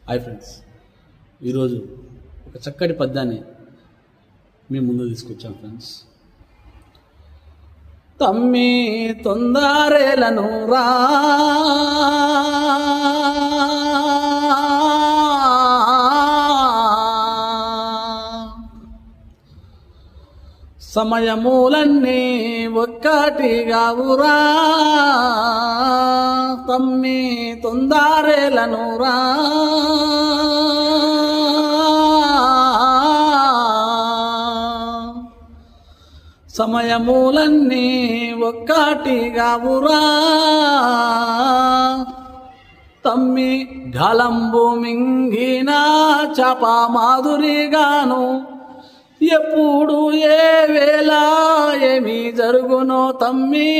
Hi friends, ఈరోజు ఒక చక్కటి పద్యాన్ని మీ ముందు తీసుకొచ్చాం ఫ్రెండ్స్. తమ్మి తొందరేలను రా సమయములన్నీ ఒక్కటిగావురా, తమ్మి తొందరేలను రా సమయములన్నీ ఒక్కటిగావురా, తమ్మి గలంబు మింగిన చాప మాధురిగాను ఎప్పుడు ఏ వేళ ఏమి జరుగునో తమ్మి